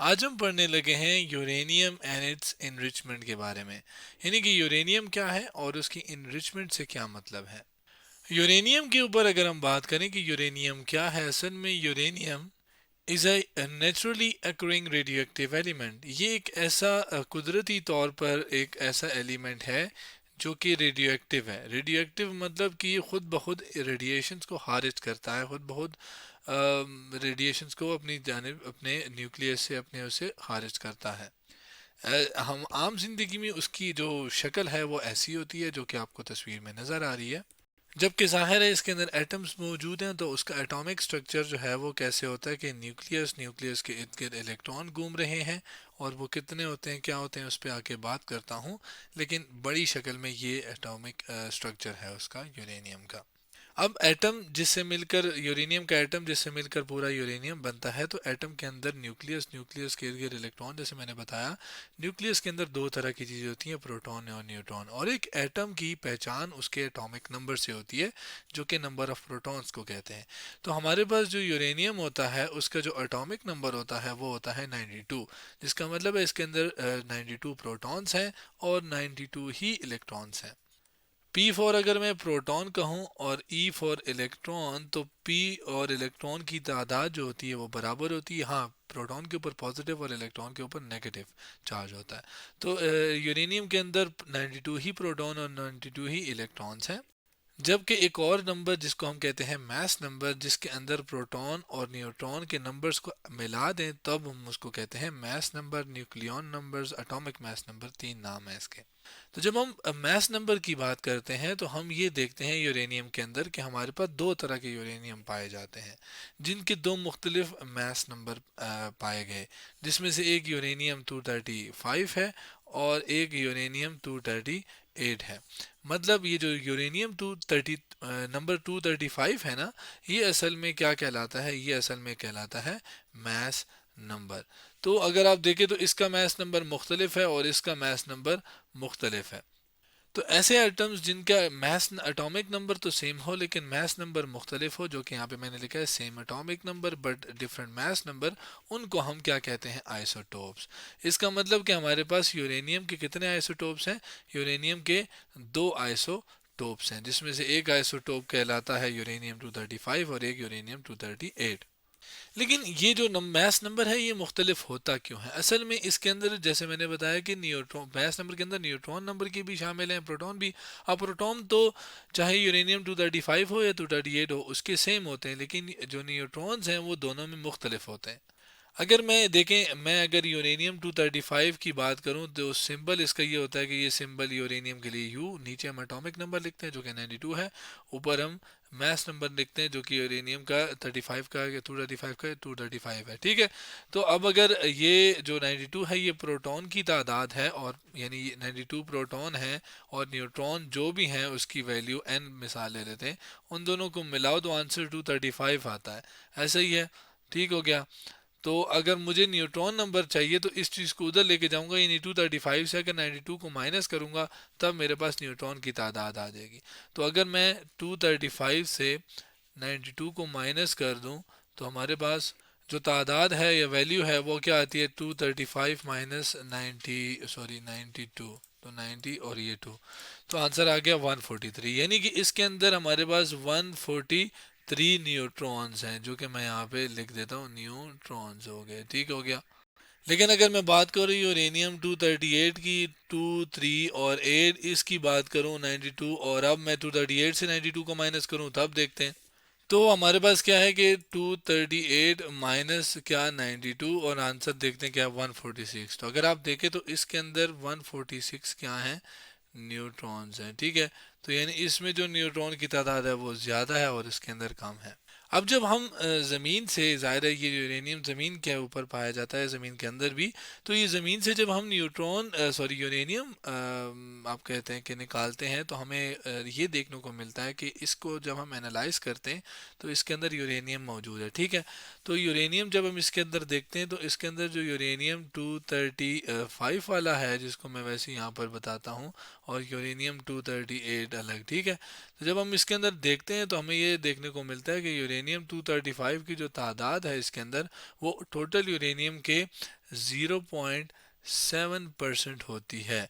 आज हम पढ़ने लगे हैं यूरेनियम एंड इट्स इनरिचमेंट के बारे में। यानी कि यूरेनियम क्या है और उसकी इनरिचमेंट से क्या मतलब है। यूरेनियम के ऊपर अगर हम बात करें कि यूरेनियम क्या है, असल में uranium is a naturally occurring radioactive element. ये एक ऐसा कुदरती तौर पर एक ऐसा एलिमेंट है जो कि रेडियोएक्टिव है। रेडियोएक्टिव मतलब कि ये खुद ब खुद रेडिएशंस को खारिज करता है, खुद ब खुद रेडिएशंस को अपनी जानिब अपने न्यूक्लियस से अपने उसे खारिज करता है। हम आम जिंदगी में उसकी जो शक्ल है वो ऐसी होती है जो कि आपको तस्वीर में नज़र आ रही है। जबकि ज़ाहिर है इसके अंदर एटम्स मौजूद हैं, तो उसका एटॉमिक स्ट्रक्चर जो है वो कैसे होता है कि न्यूक्लियस न्यूक्लियस के इर्द गिर्द इलेक्ट्रॉन घूम रहे हैं। और वो कितने होते हैं, क्या होते हैं, उस पर आके बात करता हूँ। लेकिन बड़ी शक्ल में ये एटॉमिक स्ट्रक्चर है उसका, यूरेनियम का। अब एटम जिससे मिलकर यूरेनियम का एटम जिससे मिलकर पूरा यूरेनियम बनता है, तो एटम के अंदर न्यूक्लियस न्यूक्लियस के इर्द गिर्द इलेक्ट्रॉन, जैसे मैंने बताया। न्यूक्लियस के अंदर दो तरह की चीज़ें होती हैं, प्रोटॉन और न्यूट्रॉन। और एक एटम की पहचान उसके एटॉमिक नंबर से होती है, जो कि नंबर ऑफ प्रोटॉन्स को कहते हैं। तो हमारे पास जो यूरेनियम होता है उसका जो एटॉमिक नंबर होता है वो होता है 92, जिसका मतलब है इसके अंदर 92 प्रोटॉन्स हैं और 92 ही इलेक्ट्रॉन्स हैं। पी फॉर अगर मैं प्रोटॉन कहूँ और ई फॉर इलेक्ट्रॉन, तो पी और इलेक्ट्रॉन की तादाद जो होती है वो बराबर होती है। हाँ, प्रोटॉन के ऊपर पॉजिटिव और इलेक्ट्रॉन के ऊपर नेगेटिव चार्ज होता है। तो यूरेनियम के अंदर 92 ही प्रोटॉन और 92 ही इलेक्ट्रॉन्स हैं। जबकि एक और नंबर जिसको हम कहते हैं मैस नंबर, जिसके अंदर प्रोटॉन और न्यूट्रॉन के नंबर्स को मिला दें तब हम उसको कहते हैं mass number, nucleon numbers, atomic mass number, तीन नाम है इसके। तो जब हम मैस नंबर की बात करते हैं तो हम ये देखते हैं यूरेनियम के अंदर कि हमारे पास दो तरह के यूरेनियम पाए जाते हैं, जिनके दो मुख्तलिफ मैस नंबर पाए गए। जिसमें से एक यूरेनियम 235 है और एक यूरेनियम 238 है। मतलब ये जो यूरेनियम 230 नंबर 235 है ना, ये असल में क्या कहलाता है, ये असल में कहलाता है मैस नंबर। तो अगर आप देखें तो इसका मैस नंबर मुख्तलिफ है और इसका मैस नंबर मुख्तलिफ है। तो ऐसे एटम्स जिनका मैस एटॉमिक नंबर तो सेम हो लेकिन मैस नंबर मुख्तलिफ हो, जो कि यहाँ पे मैंने लिखा है same atomic number but different mass number, उनको हम क्या कहते हैं, आइसोटोप्स। इसका मतलब कि हमारे पास यूरेनियम के कितने आइसोटोप्स हैं, यूरेनियम के दो आइसोटोप्स हैं, जिसमें से एक आइसोटोप कहलाता है यूरेनियम 235 और एक यूरेनियम 238। लेकिन ये जो मैस नंबर है ये मुख्तलिफ होता क्यों है, असल में इसके अंदर जैसे मैंने बताया कि न्यूट्रॉन मैस नंबर के अंदर न्यूट्रॉन नंबर की भी शामिल हैं, प्रोटॉन भी। अब प्रोटॉन तो चाहे यूरेनियम 235 हो या 238 हो उसके सेम होते हैं, लेकिन जो न्यूट्रॉन्स हैं वो दोनों में मुख्तलिफ होते हैं। अगर मैं देखें, मैं अगर यूरेनियम 235 की बात करूं तो सिंबल इसका ये होता है कि ये सिंबल यूरेनियम के लिए यू, नीचे हम एटॉमिक नंबर लिखते हैं जो कि 92 है, ऊपर हम मैस नंबर लिखते हैं जो कि यूरेनियम का 35 का या 235 का 235 है। ठीक है। तो अब अगर ये जो 92 है ये प्रोटॉन की तादाद है, और यानी 92 प्रोटॉन है और न्यूट्रॉन जो भी हैं उसकी वैल्यू n मिसाल ले लेते हैं, उन दोनों को मिलाओ तो आंसर 235 आता है। ऐसा ही है। ठीक हो गया। तो अगर मुझे न्यूट्रॉन नंबर चाहिए तो इस चीज़ को उधर लेके जाऊंगा, यानी 235 से अगर 92 को माइनस करूंगा तब मेरे पास न्यूट्रॉन की तादाद आ जाएगी। तो अगर मैं 235 से 92 को माइनस कर दूं तो हमारे पास जो तादाद है या वैल्यू है वो क्या आती है, 235 माइनस 90, सॉरी 92, तो 90 और ये 2, तो आंसर आ गया 143। यानी कि इसके अंदर हमारे पास 143 न्यूट्रॉन्स हैं, जो कि मैं यहाँ पे लिख देता हूँ, न्यूट्रॉन्स हो गए। ठीक हो गया। लेकिन अगर मैं बात करूँ यूरेनियम 238 की, 2, 3 और 8, इसकी बात करूँ 92, और अब मैं 238 से 92 को माइनस करूँ तब देखते हैं। तो हमारे पास क्या है कि 238 माइनस क्या 92, और आंसर देखते हैं क्या 146। तो अगर आप देखें तो इसके अंदर 146 क्या है, न्यूट्रॉन्स हैं। ठीक है। तो यानी इसमें जो न्यूट्रॉन की तादाद है वो ज़्यादा है और इसके अंदर कम है। अब जब हम ज़मीन से, ज़ाहिर है ये यूरेनियम ज़मीन के ऊपर पाया जाता है, ज़मीन के अंदर भी। तो ये ज़मीन से जब हम न्यूट्रॉन सॉरी यूरेनियम आप कहते हैं कि निकालते हैं, तो हमें ये देखने को मिलता है कि इसको जब हम एनालाइज करते हैं तो इसके अंदर यूरेनियम मौजूद है। ठीक है। तो यूरेनियम जब हम इसके अंदर देखते हैं तो इसके अंदर जो यूरेनियम 235 वाला है, जिसको मैं वैसे यहाँ पर बताता हूँ, और यूरेनियम 238 अलग। ठीक है। तो जब हम इसके अंदर देखते हैं तो हमें ये देखने को मिलता है कि यूरेनियम 235 की जो तादाद है इसके अंदर, वो टोटल यूरेनियम के 0.7% होती है,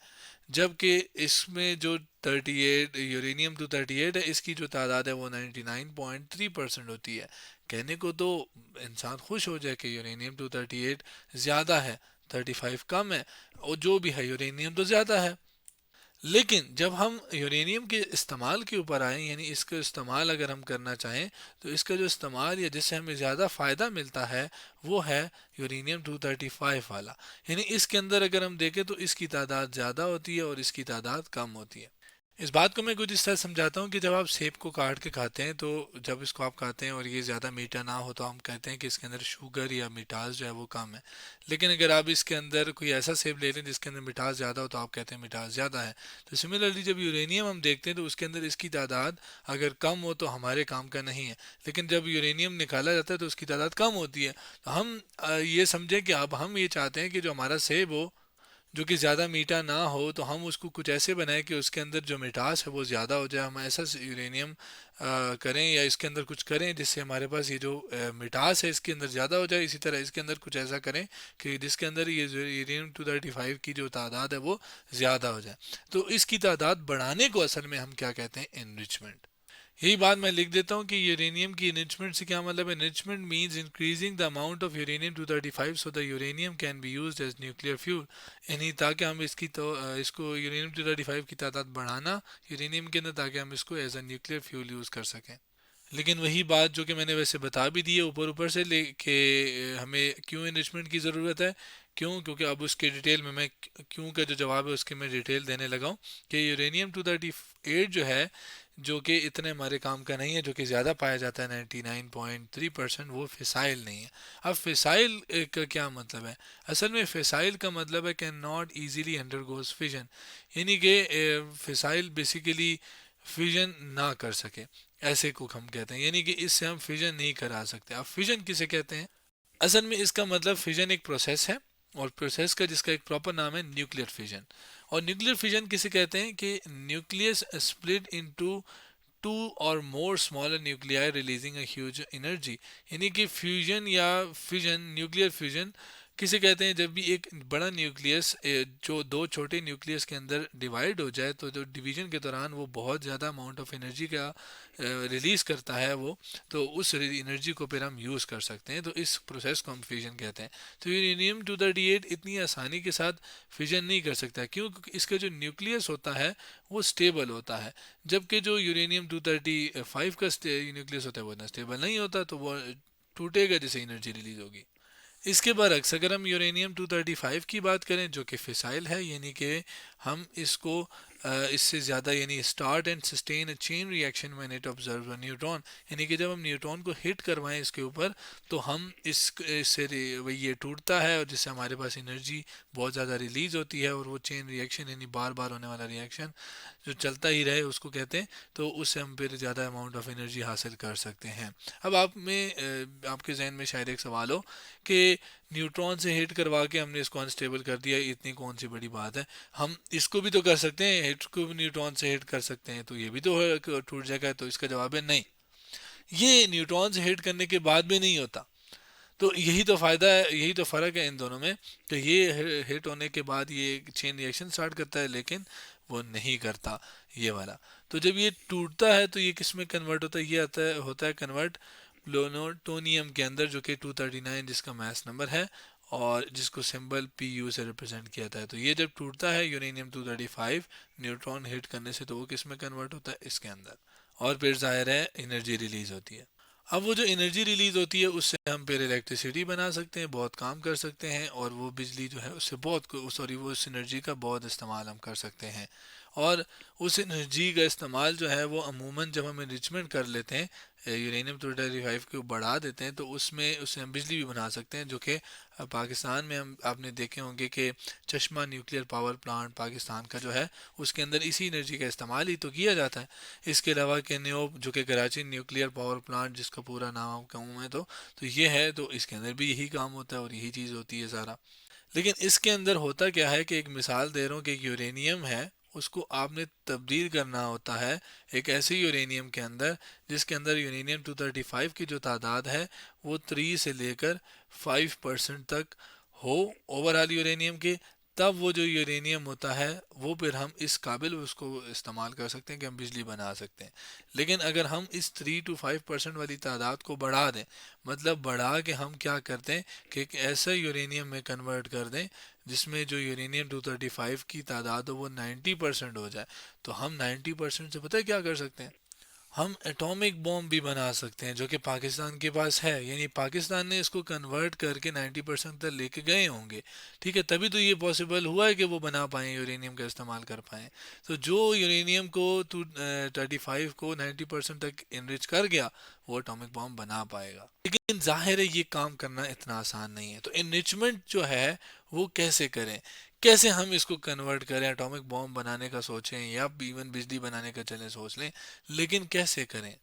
जबकि इसमें जो 38 यूरेनियम 238 है, इसकी जो तादाद है वो 99.3% होती है। कहने को तो इंसान खुश हो जाए कि यूरेनियम 238 ज़्यादा है, 35 कम है, और जो भी है यूरेनियम तो ज़्यादा है। लेकिन जब हम यूरेनियम के इस्तेमाल के ऊपर आए, यानी इसका इस्तेमाल अगर हम करना चाहें, तो इसका जो इस्तेमाल या जिससे हमें ज़्यादा फ़ायदा मिलता है वो है यूरेनियम 235 वाला। यानी इसके अंदर अगर हम देखें तो इसकी तादाद ज़्यादा होती है और इसकी तादाद कम होती है। इस बात को मैं कुछ इस तरह समझाता हूँ कि जब आप सेब को काट के खाते हैं, तो जब इसको आप खाते हैं और ये ज़्यादा मीठा ना हो, तो हम कहते हैं कि इसके अंदर शुगर या मिठास जो है वो कम है। लेकिन अगर आप इसके अंदर कोई ऐसा सेब ले लें जिसके अंदर मिठास ज़्यादा हो, तो आप कहते हैं मिठास ज़्यादा है। तो सिमिलरली जब यूरेनियम हम देखते हैं तो उसके अंदर इसकी तादाद अगर कम हो तो हमारे काम का नहीं है, लेकिन जब यूरेनियम निकाला जाता है तो उसकी तादाद कम होती है। तो हम ये समझें कि अब हम ये चाहते हैं कि जो हमारा सेब हो, जो कि ज़्यादा मीठा ना हो, तो हम उसको कुछ ऐसे बनाएं कि उसके अंदर जो मिठास है वो ज़्यादा हो जाए। हम ऐसा यूरेनियम करें या इसके अंदर कुछ करें जिससे हमारे पास ये जो मिठास है इसके अंदर ज़्यादा हो जाए। इसी तरह इसके अंदर कुछ ऐसा करें कि जिसके अंदर ये यूरेनियम 235 की जो तादाद है वो ज़्यादा हो जाए। तो इसकी तादाद बढ़ाने को असल में हम क्या कहते हैं? इनरिचमेंट। यही बात मैं लिख देता हूँ कि यूरेनियम की इनरिचमेंट से क्या मतलब है? Enrichment means increasing the amount of uranium 235 so the uranium can be used as nuclear fuel. यानी ताकि हम इसकी तो इसको यूरेनियम 235 की तादाद बढ़ाना यूरेनियम के अंदर, ताकि हम इसको as a nuclear fuel use कर सकें। लेकिन वही बात जो कि मैंने वैसे बता भी दी है ऊपर ऊपर से, लेके हमें क्यों इनरिचमेंट की ज़रूरत है, क्यों? क्योंकि अब उसके डिटेल में मैं क्यों का जो जवाब है उसके मैं डिटेल देने लगा हूँ कि यूरेनियम 238 जो है, जो कि इतने हमारे काम का नहीं है, जो कि ज़्यादा पाया जाता है 99.3%, वो फिसाइल नहीं है। अब फिसाइल का क्या मतलब है? असल में फिसाइल का मतलब है can not easily undergoes fission. यानी कि फिसाइल बेसिकली फिजन ना कर सके, ऐसे को हम कहते हैं। यानी कि इससे हम फिजन नहीं करा सकते। अब फिजन किसे कहते हैं? असल में इसका मतलब फिजन एक प्रोसेस है, और प्रोसेस का जिसका एक प्रॉपर नाम है न्यूक्लियर फिजन। और न्यूक्लियर फिजन किसे कहते हैं? कि न्यूक्लियस स्प्लिट इनटू टू और मोर smaller nuclei releasing a huge energy. यानी कि फ्यूजन या फिजन, न्यूक्लियर फ्यूजन किसे कहते हैं? जब भी एक बड़ा न्यूक्लियस जो दो छोटे न्यूक्लियस के अंदर डिवाइड हो जाए, तो जो डिवीजन के दौरान वो बहुत ज़्यादा अमाउंट ऑफ एनर्जी का रिलीज़ करता है वो, तो उस एनर्जी को फिर हम यूज़ कर सकते हैं। तो इस प्रोसेस को हम फ्यूजन कहते हैं। तो यूरेनियम 238 इतनी आसानी के साथ फ्यूजन नहीं कर सकता। क्यों? क्योंकि इसका जो न्यूक्लियस होता है वो स्टेबल होता है, जबकि जो यूरेनियम 235 का न्यूक्लियस होता है वो इतना स्टेबल नहीं होता, तो वो टूटेगा जैसे एनर्जी रिलीज होगी। इसके बरक्स अगर हम यूरेनियम 235 की बात करें, जो कि फिसाइल है, यानी कि हम इसको इससे ज़्यादा, यानी start and sustain a chain reaction when it observe a neutron. यानी कि जब हम न्यूट्रॉन को हिट करवाएं इसके ऊपर, तो हम इससे वही ये टूटता है, और जिससे हमारे पास एनर्जी बहुत ज़्यादा रिलीज होती है, और वो चेन रिएक्शन यानी बार बार होने वाला रिएक्शन जो चलता ही रहे उसको कहते हैं। तो उससे हम फिर ज़्यादा अमाउंट ऑफ एनर्जी हासिल कर सकते हैं। अब आपके जहन में शायद एक सवाल हो कि न्यूट्रॉन से हिट करवा के हमने इसको अनस्टेबल कर दिया, इतनी कौन सी बड़ी बात है? हम इसको भी तो कर सकते हैं, हिट को भी न्यूट्रॉन से हिट कर सकते हैं, तो ये भी तो टूट जाएगा। तो इसका जवाब है नहीं, ये न्यूट्रॉन से हिट करने के बाद भी नहीं होता। तो यही तो फ़ायदा है, यही तो फ़र्क है इन दोनों में। तो ये हिट होने के बाद ये चेन रिएक्शन स्टार्ट करता है, लेकिन वो नहीं करता ये वाला। तो जब ये टूटता है तो ये किस में कन्वर्ट होता है? ये होता है कन्वर्ट प्लूटोनियम के अंदर, जो कि 239 जिसका मास नंबर है, और जिसको सिंबल Pu से रिप्रेजेंट किया जाता है। तो ये जब टूटता है यूरेनियम 235 न्यूट्रॉन हिट करने से, तो वो किस में कन्वर्ट होता है? इसके अंदर। और फिर जाहिर है एनर्जी रिलीज होती है। अब वो जो एनर्जी रिलीज होती है उससे हम फिर इलेक्ट्रिसिटी बना सकते हैं, बहुत काम कर सकते हैं, और वो बिजली जो है उससे वो उस एनर्जी का बहुत इस्तेमाल हम कर सकते हैं। और उस एनर्जी का इस्तेमाल जो है वो अमूमन जब हम इनरिचमेंट कर लेते हैं, यूरेनियम 235 को बढ़ा देते हैं, तो उससे हम बिजली भी बना सकते हैं। जो कि पाकिस्तान में हम आपने देखे होंगे कि चश्मा न्यूक्लियर पावर प्लांट पाकिस्तान का जो है, उसके अंदर इसी एनर्जी का इस्तेमाल ही तो किया जाता है। इसके अलावा केन्योप, जो कि कराची न्यूक्लियर पावर प्लांट जिसका पूरा नाम आप कहूँ मैं, तो ये है, तो इसके अंदर भी यही काम होता है और यही चीज़ होती है सारा। लेकिन इसके अंदर होता क्या है कि एक मिसाल दे रहा हूँ कि एक यूरेनियम है, उसको आपने तब्दील करना होता है एक ऐसे यूरेनियम के अंदर जिसके अंदर यूरेनियम 235 की जो तादाद है वो 3 से लेकर 5% तक हो ओवरऑल यूरेनियम के, तब वो जो यूरेनियम होता है वो फिर हम इस काबिल उसको इस्तेमाल कर सकते हैं कि हम बिजली बना सकते हैं। लेकिन अगर हम इस 3 to 5% वाली तादाद को बढ़ा दें, मतलब बढ़ा के हम क्या करते हैं कि एक ऐसा यूरेनियम में कन्वर्ट कर दें जिसमें जो यूरेनियम 235 की तादाद हो वो 90% हो जाए, तो हम 90% से पता है क्या कर सकते हैं, हम एटॉमिक बॉम्ब भी बना सकते हैं जो कि पाकिस्तान के पास है। यानी पाकिस्तान ने इसको कन्वर्ट करके 90% तक लेके गए होंगे, ठीक है, तभी तो ये पॉसिबल हुआ है कि वो बना पाए, यूरेनियम का इस्तेमाल कर पाए। तो जो यूरेनियम को 235 को 90% तक इनरिच कर गया, वो एटॉमिक बॉम्ब बना पाएगा। लेकिन जाहिर है ये काम करना इतना आसान नहीं है। तो इनरिचमेंट जो है वो कैसे करें, कैसे हम इसको कन्वर्ट करें, एटॉमिक बॉम्ब बनाने का सोचें या इवन बिजली बनाने का चलें सोच लें, लेकिन कैसे करें।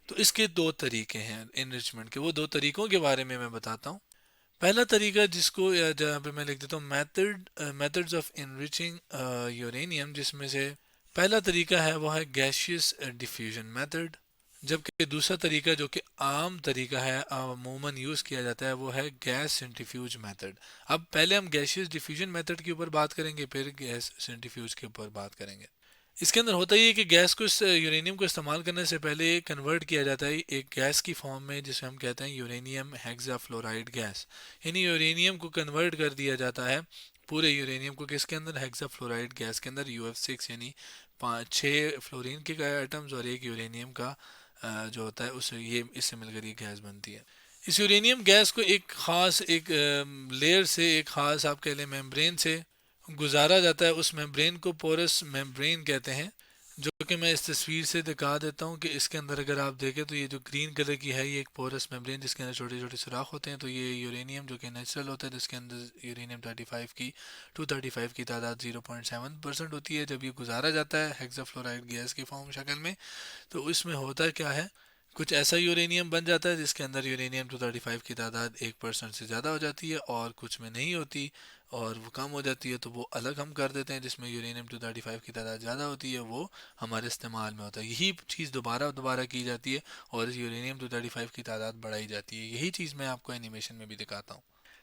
तो इसके दो तरीके हैं इनरिचमेंट के, वो दो तरीकों के बारे में मैं बताता हूँ। पहला तरीका जिसको जहाँ पे मैं लिख देता हूँ मेथड्स ऑफ इनरिचिंग यूरेनियम, जिसमें से पहला तरीका है वो है गैशियस डिफ्यूजन मेथड। जबकि दूसरा तरीका जो कि आम तरीका है, अमूमन यूज़ किया जाता है, वो है गैस सेंट्रीफ्यूज मेथड। अब पहले हम गैशियस डिफ्यूजन मेथड के ऊपर बात करेंगे, फिर गैस सेंट्रीफ्यूज के ऊपर बात करेंगे। इसके अंदर होता ही है कि गैस को यूरेनियम को इस्तेमाल करने से पहले कन्वर्ट किया जाता है एक गैस की फॉर्म में, जिसे हम कहते हैं यूरेनियम हेक्साफ्लोराइड गैस। यानी यूरेनियम को कन्वर्ट कर दिया जाता है, पूरे यूरेनियम को किसके अंदर, हेक्साफ्लोराइड गैस के अंदर, UF6, यानी 6 फ्लोरीन के एटम्स और एक यूरेनियम का जो होता है उस ये इससे मिलकर ये गैस बनती है। इस यूरेनियम गैस को एक ख़ास एक लेयर से, एक ख़ास आप कह लें मेम्ब्रेन से गुजारा जाता है। उस मेम्ब्रेन को पोरस मेम्ब्रेन कहते हैं, जो कि मैं इस तस्वीर से दिखा देता हूँ कि इसके अंदर अगर आप देखें तो ये जो ग्रीन कलर की है ये एक पोरस मेम्ब्रेन, जिसके अंदर छोटे छोटे सुराख होते हैं। तो ये यूरेनियम जो कि नेचुरल होता है, जिसके अंदर यूरेनियम 35 की 235 की तादाद 0.7% होती है, जब ये गुजारा जाता है हेक्साफ्लोराइड गैस की फॉर्म शक्ल में, तो इसमें होता क्या है, कुछ ऐसा यूरेनियम बन जाता है जिसके अंदर यूरेनियम 235 की तादाद 1% से ज़्यादा हो जाती है, और कुछ में नहीं होती और वो कम हो जाती है, तो वो अलग हम कर देते हैं। जिसमें यूरेनियम 235 की तादाद ज़्यादा होती है वो हमारे इस्तेमाल में होता है। यही चीज़ दोबारा दोबारा की जाती है और इस यूरेनियम 235 की तादाद बढ़ाई जाती है। यही चीज़ मैं आपको एनिमेशन में भी दिखाता हूँ।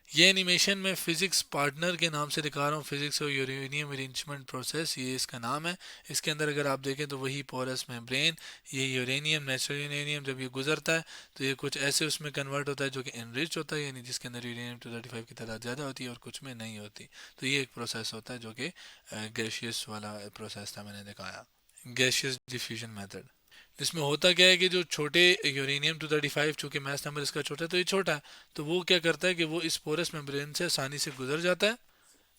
ये एनिमेशन में फिजिक्स पार्टनर के नाम से दिखा रहा हूँ, फिजिक्स और यूरेनियम अरेंजमेंट प्रोसेस, ये इसका नाम है। इसके अंदर अगर आप देखें तो वही पोरस मेम्ब्रेन, ये यूरेनियम, नेचुरल यूरेनियम जब ये गुजरता है तो ये कुछ ऐसे उसमें कन्वर्ट होता है जो कि एनरिच होता है, यानी जिसके अंदर यूरेनियम 235 की तादाद ज़्यादा होती है और कुछ में नहीं होती। तो ये एक प्रोसेस होता है जो कि गैशियस वाला प्रोसेस था मैंने दिखाया, गैशियस डिफ्यूजन मेथड। इसमें होता क्या है कि जो छोटे यूरेनियम 235, चूंकि मास नंबर इसका छोटा है तो ये छोटा है, तो वो क्या करता है कि वो इस पोरस मेम्ब्रेन से आसानी से गुजर जाता है।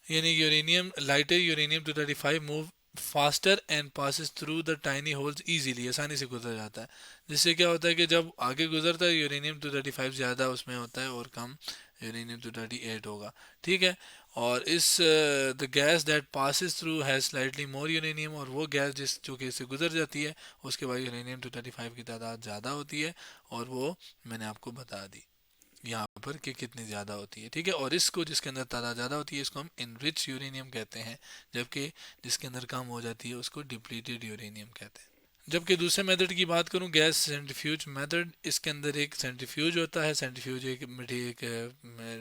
यानी uranium lighter uranium 235 move faster and passes through the tiny holes easily, आसानी से गुजर जाता है। जिससे क्या होता है कि जब आगे गुजरता है यूरेनियम 235 ज़्यादा उसमें होता है और कम यूरेनियम 238 होगा, ठीक है। और इस the gas that passes through has slightly more uranium, और वो गैस जिस जो कि इससे गुजर जाती है उसके बाद यूरेनियम 235 की तादाद ज़्यादा होती है, और वो मैंने आपको बता दी यहाँ पर कि कितनी ज़्यादा होती है, ठीक है। और इसको जिसके अंदर तादाद ज़्यादा होती है इसको हम इनरिच यूरेनियम कहते हैं, जबकि जिसके अंदर कम हो जाती है उसको डिप्लीटेड यूरेनियम कहते हैं। जबकि दूसरे मेथड की बात करूं, गैस सेंट्रीफ्यूज मेथड, इसके अंदर एक सेंट्रीफ्यूज होता है। सेंट्रीफ्यूज एक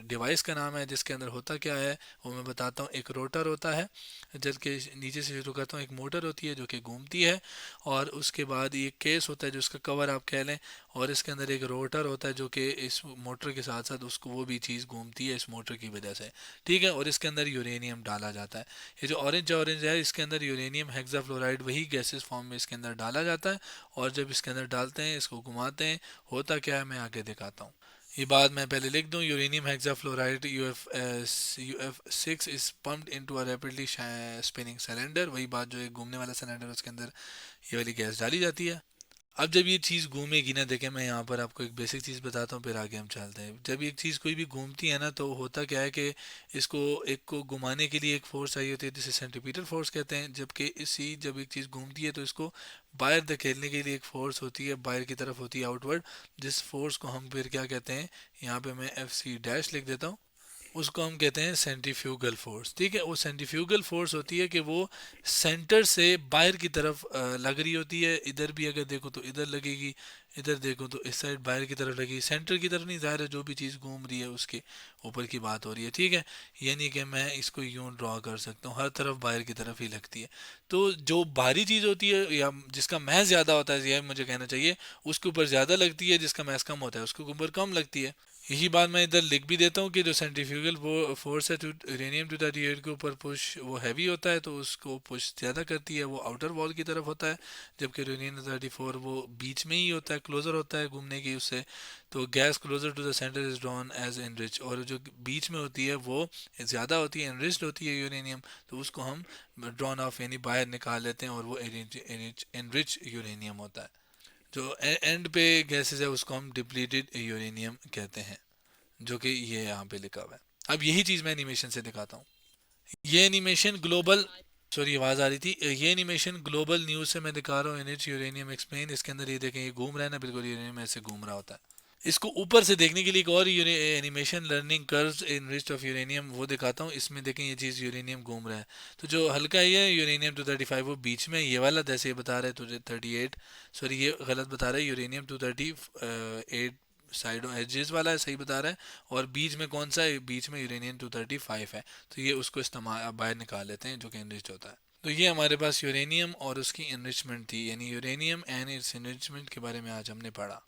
डिवाइस का नाम है, जिसके अंदर होता क्या है वो मैं बताता हूँ। एक रोटर होता है, जबकि नीचे से शुरू करता हूँ, एक मोटर होती है जो कि घूमती है, और उसके बाद ये केस होता है जो उसका कवर आप कह लें, और इसके अंदर एक रोटर होता है जो कि इस मोटर के साथ साथ उसको वो भी चीज़ घूमती है इस मोटर की वजह से, ठीक है। और इसके अंदर यूरेनियम डाला जाता है। ये जो ऑरेंज ऑरेंज है इसके अंदर यूरेनियम हेक्साफ्लोराइड वही गैसेस फॉर्म में इसके अंदर डाला जाता है, और जब इसके अंदर डालते हैं इसको घुमाते हैं, होता क्या है मैं आगे दिखाता हूँ। ये बात मैं पहले लिख दूं, uranium hexafluoride UF6 is pumped into a rapidly spinning cylinder, वही बात जो एक घूमने वाला सिलेंडर उसके अंदर ये वाली गैस डाली जाती है। अब जब ये चीज़ घूमेगी ना, देखें मैं यहाँ पर आपको एक बेसिक चीज़ बताता हूँ फिर आगे हम चलते हैं। जब एक चीज़ कोई भी घूमती है ना, तो होता क्या है कि इसको एक को घुमाने के लिए एक फोर्स चाहिए होती है जिसे सेंट्रीपिटल फोर्स कहते हैं। जबकि इसी जब एक चीज़ घूमती है तो इसको बाहर धकेलने के लिए एक फोर्स होती है, बाहर की तरफ होती है, आउटवर्ड, जिस फोर्स को हम फिर क्या कहते हैं, यहाँ पे मैं FC डैश लिख देता हूँ, उसको हम कहते हैं सेंट्रीफ्यूगल फोर्स। ठीक है, वो सेंट्रीफ्यूगल फोर्स होती है कि वो सेंटर से बाहर की तरफ लग रही होती है। इधर भी अगर देखो तो इधर लगेगी, इधर देखो तो इस साइड बाहर की तरफ लगेगी, सेंटर की तरफ नहीं, ज़ाहिर है जो भी चीज़ घूम रही है उसके ऊपर की बात हो रही है। ठीक है, यानी कि मैं इसको यूं ड्रॉ कर सकता हूँ, हर तरफ बाहर की तरफ ही लगती है। तो जो बाहरी चीज़ होती है या जिसका मैस ज़्यादा होता है, यह मुझे कहना चाहिए, उसके ऊपर ज़्यादा लगती है, जिसका मैस कम होता है उसके ऊपर कम लगती है। यही बात मैं इधर लिख भी देता हूँ कि जो सेंट्रीफ्यूगल फोर्स है यूरेनियम 238 के ऊपर पुश वो हैवी होता है, तो उसको पुश ज़्यादा करती है, वो आउटर वॉल की तरफ होता है। जबकि यूरेनियम 234 वो बीच में ही होता है, क्लोजर होता है घूमने की उससे। तो gas closer to the centre is drawn as enrich, और जो बीच में होती है वो ज़्यादा होती है, एनरिच्ड होती है यूरेनियम, तो उसको हम ड्रॉन ऑफ यानी बाहर निकाल लेते हैं, और वो एनरिच यूरेनियम होता है। जो एंड पे गैसेस है उसको हम डिप्लीटेड यूरेनियम कहते हैं, जो कि ये यहाँ पे लिखा हुआ है। अब यही चीज़ मैं एनिमेशन से दिखाता हूँ। ये एनिमेशन ग्लोबल, सॉरी आवाज़ आ रही थी, ये एनिमेशन ग्लोबल न्यूज़ से मैं दिखा रहा हूँ, एनएच यूरेनियम एक्सप्लेन। इसके अंदर ये देखें, ये घूम रहा है ना, बिल्कुल यूरेनियम ऐसे घूम रहा होता है। इसको ऊपर से देखने के लिए एक और animation learning curves in wrist of uranium वो दिखाता हूँ। इसमें देखें ये चीज़ यूरेनियम घूम रहा है, तो जो हल्का ये है यूरेनियम 235 वो बीच में, ये वाला जैसे ये बता रहा है 238, सॉरी ये गलत बता रहा है, यूरेनियम 238 साइडों एजेस वाला है, सही बता रहा है। और बीच में कौन सा है, बीच में यूरेनियम 235 है। तो ये उसको इस्तेमाल बाहर निकाल लेते हैं, जो कि इनरिच होता है। तो ये हमारे पास यूरेनियम और उसकी इनरिचमेंट थी, यानी यूरेनियम एंड इट्स इनरिचमेंट के बारे में आज हमने पढ़ा।